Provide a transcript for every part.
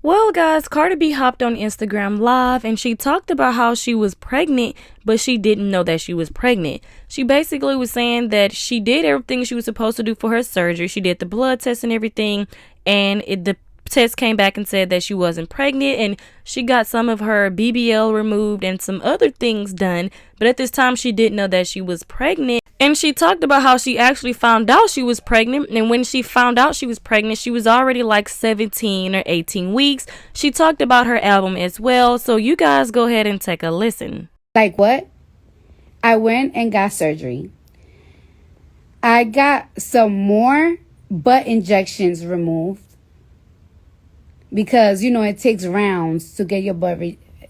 Well, guys, Cardi B hopped on Instagram Live and she talked about how she was pregnant, but she didn't know that she was pregnant. She basically was saying that she did everything she was supposed to do for her surgery. She did the blood test and everything, and the test came back and said that she wasn't pregnant, and she got some of her BBL removed and some other things done, but at this time she didn't know that she was pregnant. And she talked about how she actually found out she was pregnant, and when she found out she was pregnant, she was already like 17 or 18 weeks. She talked about her album as well, so you guys go ahead and take a listen. Like what? I went and got surgery. I got some more butt injections removed because, you know, it takes rounds to get your butt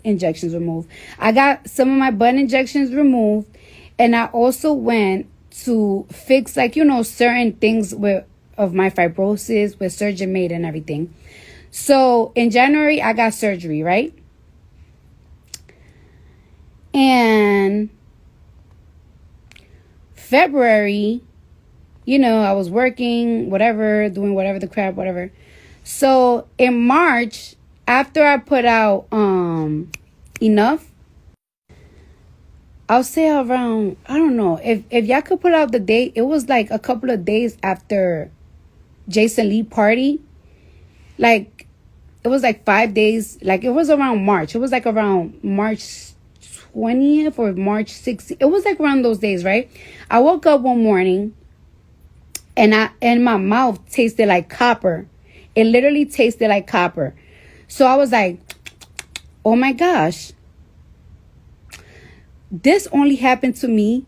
injections removed. I got some of my butt injections removed, and I also went to fix, like, you know, certain things of my fibrosis with surgeon made and everything. So in January, I got surgery, right? And February, you know, I was working, whatever, doing whatever the crap, whatever. So in March, after I put out Enough, I'll say around, I don't know, if y'all could put out the date, it was like a couple of days after Jason Lee party. Like, it was like 5 days, like it was around March. It was like around March 20th or March 16th. It was like around those days, right? I woke up one morning and my mouth tasted like copper. It literally tasted like copper. So I was like, oh my gosh. This only happened to me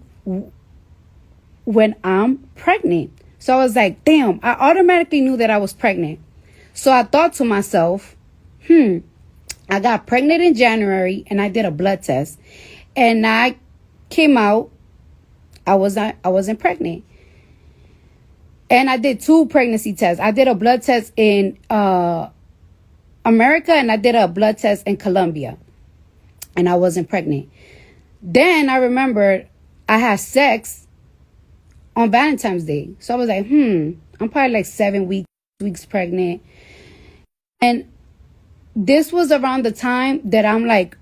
when I'm pregnant. So I was like, damn, I automatically knew that I was pregnant. So I thought to myself, I got pregnant in January and I did a blood test. And I came out, I wasn't pregnant. And I did 2 pregnancy tests. I did a blood test in America and I did a blood test in Colombia. And I wasn't pregnant. Then I remembered I had sex on Valentine's Day. So I was like, I'm probably like 7 weeks pregnant. And this was around the time that I'm like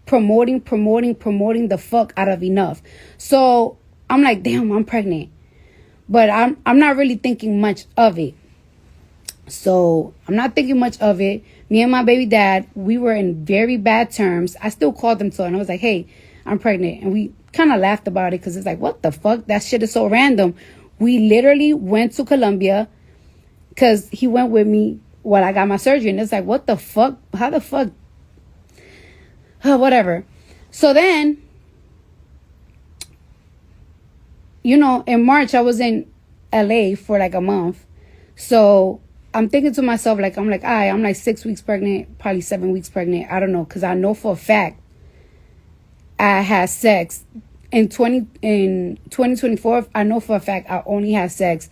promoting the fuck out of Enough. So I'm like, damn, I'm pregnant. But I'm not really thinking much of it. So I'm not thinking much of it. Me and my baby dad, we were in very bad terms. I still called him and I was like, hey, I'm pregnant. And we kind of laughed about it because it's like, what the fuck? That shit is so random. We literally went to Colombia because he went with me while I got my surgery. And it's like, what the fuck? How the fuck? Whatever. So then, you know, in March, I was in LA for like a month. So I'm thinking to myself, like, I'm like 6 weeks pregnant, probably 7 weeks pregnant. I don't know. Because I know for a fact I had sex in 2024. I know for a fact I only had sex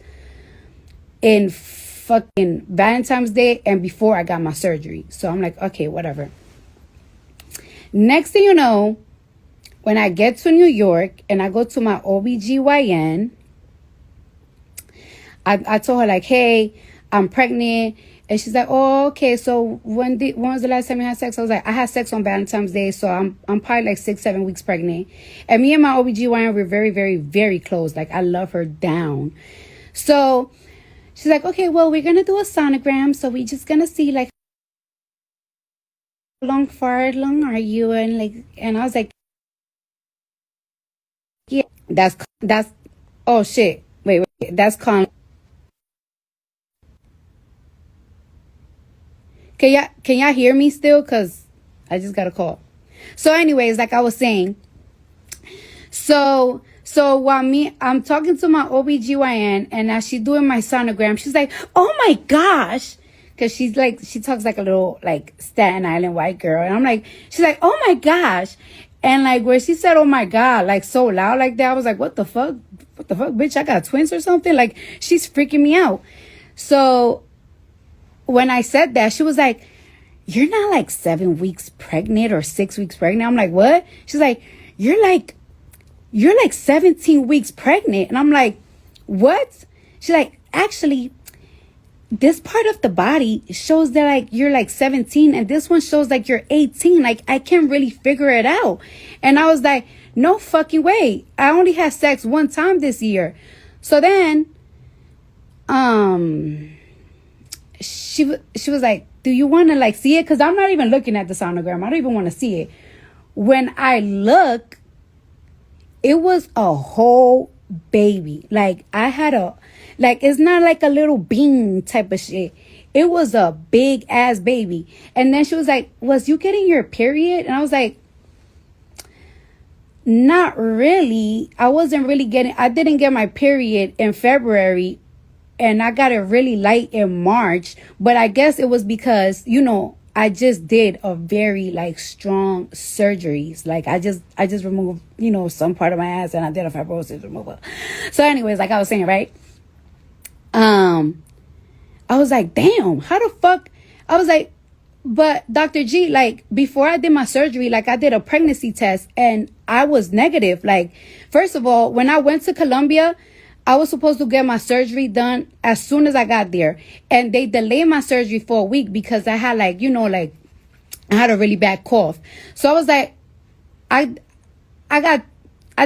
in fucking Valentine's Day and before I got my surgery. So I'm like, okay, whatever. Next thing you know, when I get to New York and I go to my OBGYN, I told her like, hey, I'm pregnant. And she's like, oh, okay. So when was the last time you had sex? I was like, I had sex on Valentine's Day. So I'm probably like 6-7 weeks pregnant. And me and my OBGYN were very, very, very close. Like I love her down. So she's like, okay, well, we're going to do a sonogram. So we're just going to see like how far along are you? And I was like, yeah, that's, oh shit. Wait, that's calm. Can y'all hear me still? Because I just got a call. So anyways, like I was saying, so while I'm talking to my OBGYN and as she's doing my sonogram, she's like, oh my gosh. Because she talks like a little like Staten Island white girl. And I'm like, she's like, oh my gosh. And like where she said, oh my God, like so loud like that, I was like, what the fuck? What the fuck, bitch? I got twins or something? Like she's freaking me out. So when I said that, she was like, you're not like 7 weeks pregnant or 6 weeks pregnant. I'm like, what? She's like, you're like 17 weeks pregnant. And I'm like, what? She's like, actually, this part of the body shows that like you're like 17 and this one shows like you're 18. Like I can't really figure it out. And I was like, no fucking way. I only had sex one time this year. So then she was like, do you want to like see it? Because I'm not even looking at the sonogram. I don't even want to see it. When I look, it was a whole baby. Like I had it's not like a little bean type of shit. It was a big ass baby. And then she was like, was you getting your period? And I was like, not really. I didn't get my period in February, and I got it really light in March. But I guess it was because, I just did a very like strong surgeries. Like I just removed, some part of my ass, and I did a fibrosis removal. So anyways, like I was saying, right? I was like, damn, how the fuck? I was like, but Dr. G, like before I did my surgery, like I did a pregnancy test and I was negative. Like, first of all, when I went to Colombia, I was supposed to get my surgery done as soon as I got there. And they delayed my surgery for a week because I had I had a really bad cough. So I was like, I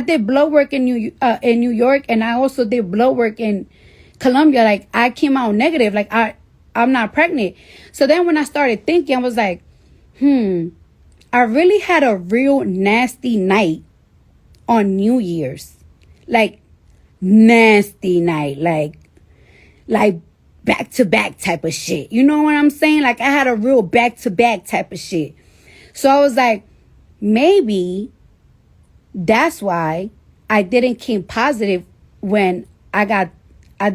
did blood work in New York, and I also did blood work in Colombia. Like I came out negative. Like I'm not pregnant. So then when I started thinking, I was like, I really had a real nasty night on New Year's. Like nasty night, like back to back type of shit. You know what I'm saying? Like I had a real back to back type of shit. So I was like, maybe that's why I didn't came positive when I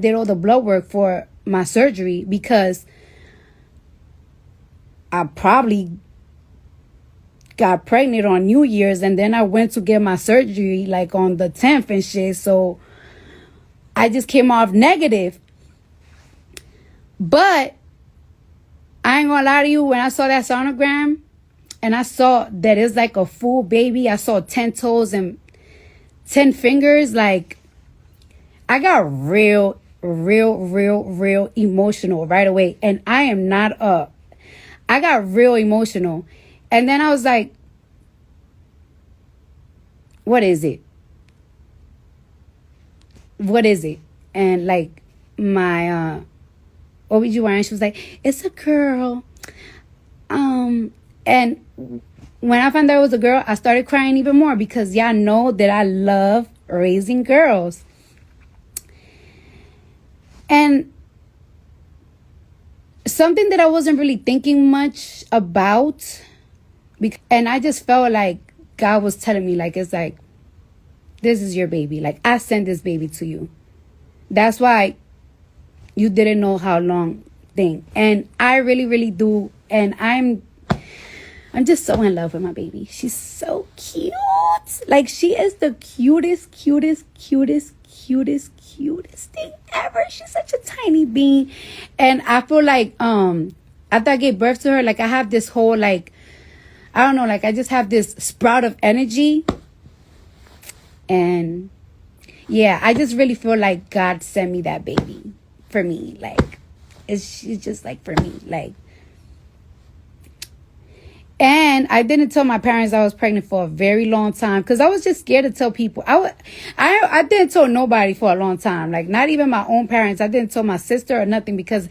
did all the blood work for my surgery, because I probably got pregnant on New Year's and then I went to get my surgery like on the 10th and shit. So I just came off negative. But I ain't gonna lie to you, when I saw that sonogram and I saw that it's like a full baby, I saw 10 toes and 10 fingers, like I got real emotional right away. And I got real emotional. And then I was like, what is it? What is it? And like my OBGYN, she was like, it's a girl. And when I found out it was a girl, I started crying even more, because y'all know that I love raising girls. And something that I wasn't really thinking much about, and I just felt like God was telling me, like, it's like, this is your baby. Like, I sent this baby to you. That's why you didn't know how long thing. And I really do. And I'm just so in love with my baby. She's so cute. Like, she is the cutest thing ever. She's such a tiny being. And I feel like after I gave birth to her, like I have this whole like, I don't know, like I just have this sprout of energy. And yeah, I just really feel like God sent me that baby for me. Like she's just like for me. Like, and I didn't tell my parents I was pregnant for a very long time, because I was just scared to tell people. I didn't tell nobody for a long time. Like, not even my own parents. I didn't tell my sister or nothing, because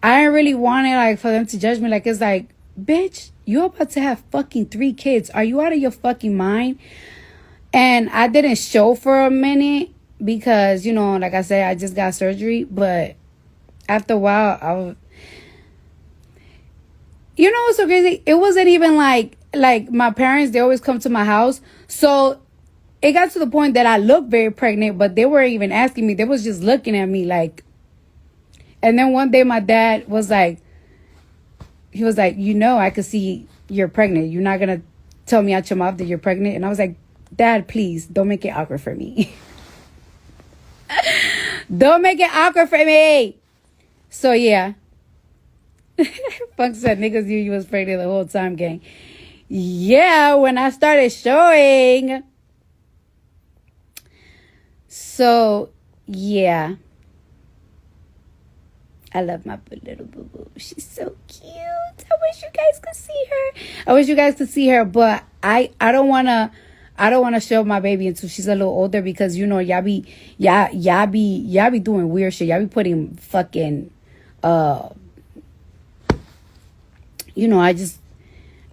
I didn't really want it, like, for them to judge me. Like, it's like, bitch, you're about to have fucking 3 kids. Are you out of your fucking mind? And I didn't show for a minute because, like I said, I just got surgery. But after a while, what's so crazy? It wasn't even like my parents, they always come to my house. So it got to the point that I looked very pregnant, but they weren't even asking me. They was just looking at me like. And then one day my dad was like, he was like, I could see you're pregnant. You're not going to tell me out your mouth that you're pregnant. And I was like, Dad, please don't make it awkward for me. Don't make it awkward for me. So yeah. Funk said niggas knew you was pregnant the whole time, gang. Yeah, when I started showing. So yeah. I love my little boo-boo. She's so cute. I wish you guys could see her. I wish you guys could see her, but I don't wanna show my baby until she's a little older, because y'all be doing weird shit. Y'all be putting fucking I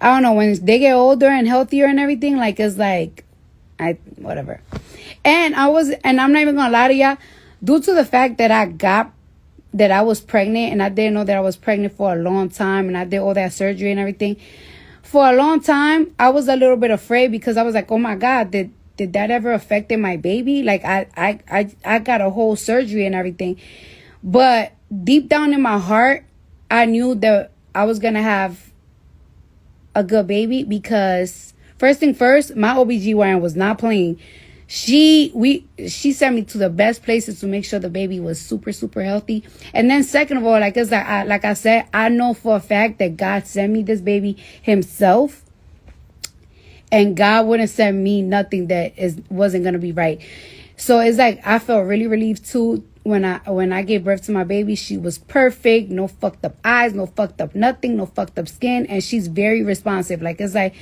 don't know, when they get older and healthier and everything, like, it's like, whatever. And I'm not even gonna lie to y'all, due to the fact that I was pregnant, and I didn't know that I was pregnant for a long time, and I did all that surgery and everything. For a long time, I was a little bit afraid, because I was like, oh my God, did that ever affected my baby? Like, I got a whole surgery and everything. But deep down in my heart, I knew that I was going to have a good baby, because first thing first, my OBGYN was not playing. She sent me to the best places to make sure the baby was super, super healthy. And then second of all, like I said, I know for a fact that God sent me this baby himself. And God wouldn't send me nothing that wasn't going to be right. So it's like, I felt really relieved too. When I gave birth to my baby, she was perfect. No fucked up eyes, no fucked up nothing, no fucked up skin. And she's very responsive. Like, it's like,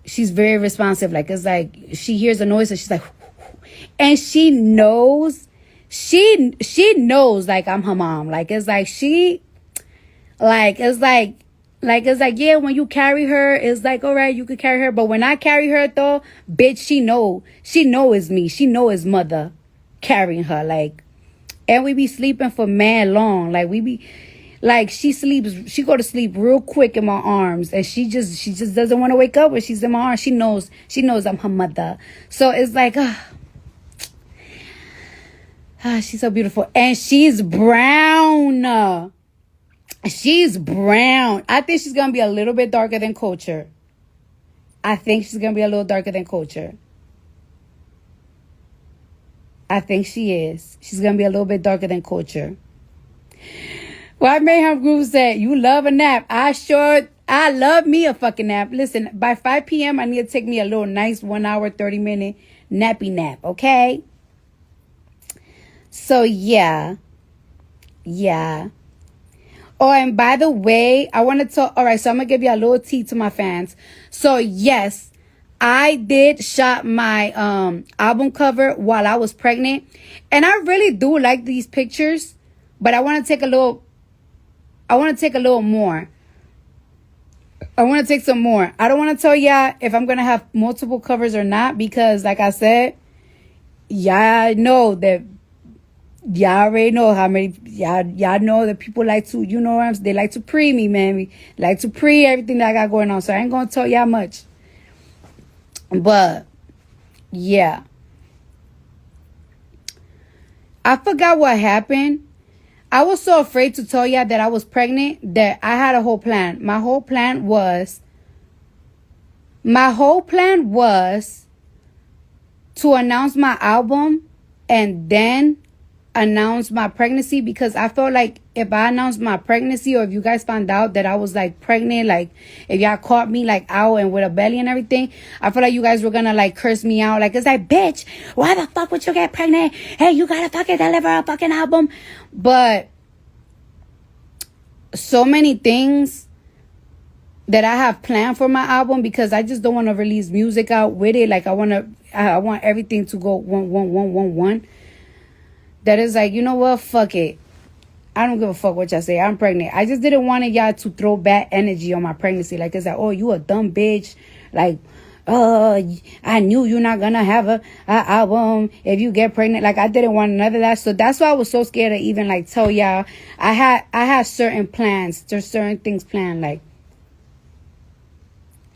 she's very responsive. Like, it's like, she hears a noise and she's like, and she knows, like, I'm her mom. Like, it's like, yeah, when you carry her, it's like, all right, you could carry her. But when I carry her though, bitch, she know it's me. She know it's mother carrying her. Like, and we be sleeping for mad long. Like, we be, like, she go to sleep real quick in my arms, and she just doesn't want to wake up when she's in my arms. She knows I'm her mother. So it's like, she's so beautiful. And she's brown. She's brown. I think she's going to be a little bit darker than Culture. I think she's going to be a little darker than Culture. I think she is. She's going to be a little bit darker than Culture. Well, Mayhem Groove said, you love a nap. I love me a fucking nap. Listen, by 5 p.m., I need to take me a little nice 1 hour, 30-minute nappy nap, okay? So, yeah. Yeah. Oh, and by the way, I want to talk. All right, so I'm going to give you a little tea to my fans. So, yes, I did shop my album cover while I was pregnant. And I really do like these pictures. But I want to take a little more. I want to take some more. I don't want to tell y'all if I'm going to have multiple covers or not. Because, like I said, y'all know that. Y'all already know how many, y'all know that people like to, they like to pre me, man. We like to pre everything that I got going on. So I ain't going to tell y'all much. But, yeah. I forgot what happened. I was so afraid to tell y'all that I was pregnant that I had a whole plan. My whole plan was to announce my album and then announce my pregnancy, because I felt like if I announced my pregnancy, or if you guys found out that I was like pregnant, like if y'all caught me like out and with a belly and everything, I feel like you guys were gonna like curse me out. Like, it's like, bitch, why the fuck would you get pregnant? Hey, you gotta fucking deliver a fucking album. But so many things that I have planned for my album, because I just don't want to release music out with it. Like, I want everything to go one. That is like, you know what? Fuck it. I don't give a fuck what y'all say. I'm pregnant. I just didn't want y'all to throw bad energy on my pregnancy. Like, it's like, oh, you a dumb bitch. Like, I knew you're not gonna have a album if you get pregnant. Like, I didn't want none of that. So that's why I was so scared to even like tell y'all. I had certain plans. There's certain things planned, like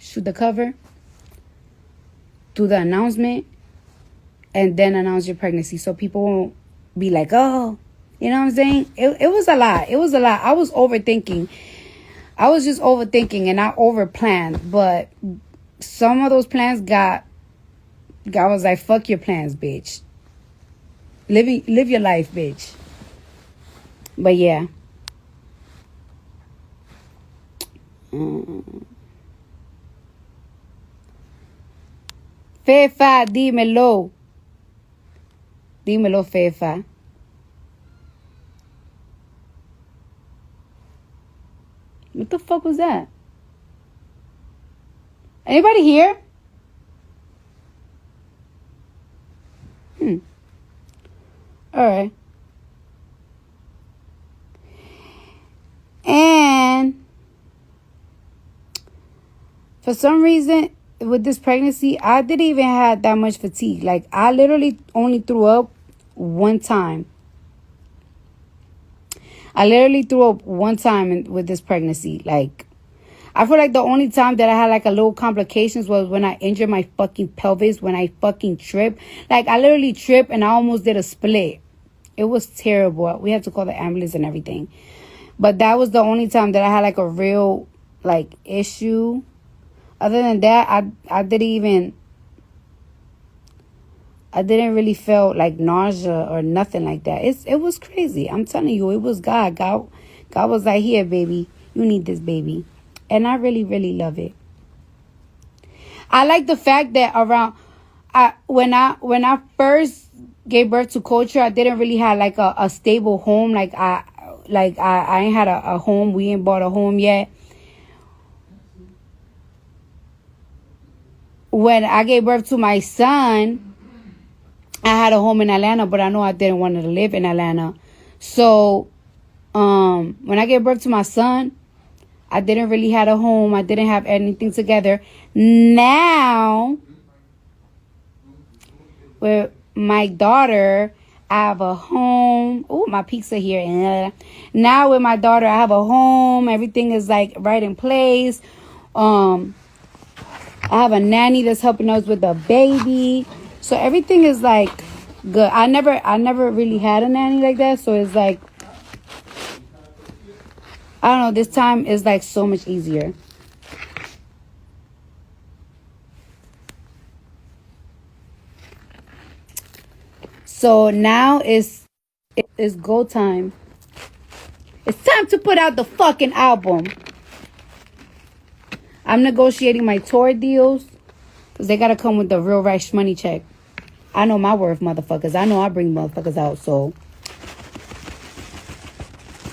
shoot the cover, do the announcement, and then announce your pregnancy, so people won't be like, oh, you know what I'm saying? It was a lot. It was a lot. I was overthinking. I was just overthinking, and I overplanned. But some of those plans God was like, fuck your plans, bitch. Live your life, bitch. But yeah. Fefa, dímelo. Dímelo, Fefa. What the fuck was that? Anybody here? Alright. And for some reason, with this pregnancy, I didn't even have that much fatigue. Like, I literally only threw up one time. With this pregnancy. Like, I feel like the only time that I had like a little complications was when I injured my fucking pelvis, when I fucking tripped. Like, I literally tripped and I almost did a split. It was terrible. We had to call the ambulance and everything. But that was the only time that I had like a real like issue. Other than that, I didn't really feel like nausea or nothing like that. It was crazy. I'm telling you, it was God. God was like, here, baby, you need this baby. And I really, really love it. I like the fact that when I first gave birth to Culture, I didn't really have like a stable home. Like I ain't had a home. We ain't bought a home yet. When I gave birth to my son, I had a home in Atlanta, but I know I didn't want to live in Atlanta. So, when I gave birth to my son, I didn't really have a home. I didn't have anything together. Now, with my daughter, I have a home. Oh, my pizza here. Now with my daughter, I have a home. Everything is like right in place. I have a nanny that's helping us with the baby. So everything is like good. I never really had a nanny like that. So it's like, I don't know, this time is like so much easier. So now it's go time. It's time to put out the fucking album. I'm negotiating my tour deals because they got to come with the real Rice money check. I know my worth, motherfuckers. I know I bring motherfuckers out, so.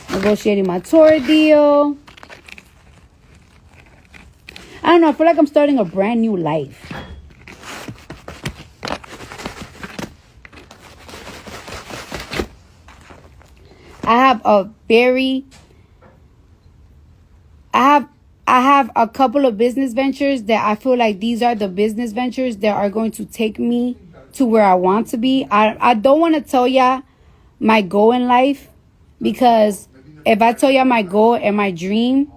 Negotiating my tour deal. I don't know. I feel like I'm starting a brand new life. I have a couple of business ventures that I feel like these are the business ventures that are going to take me to where I want to be. I don't want to tell y'all my goal in life, because if I tell y'all my goal and my dream,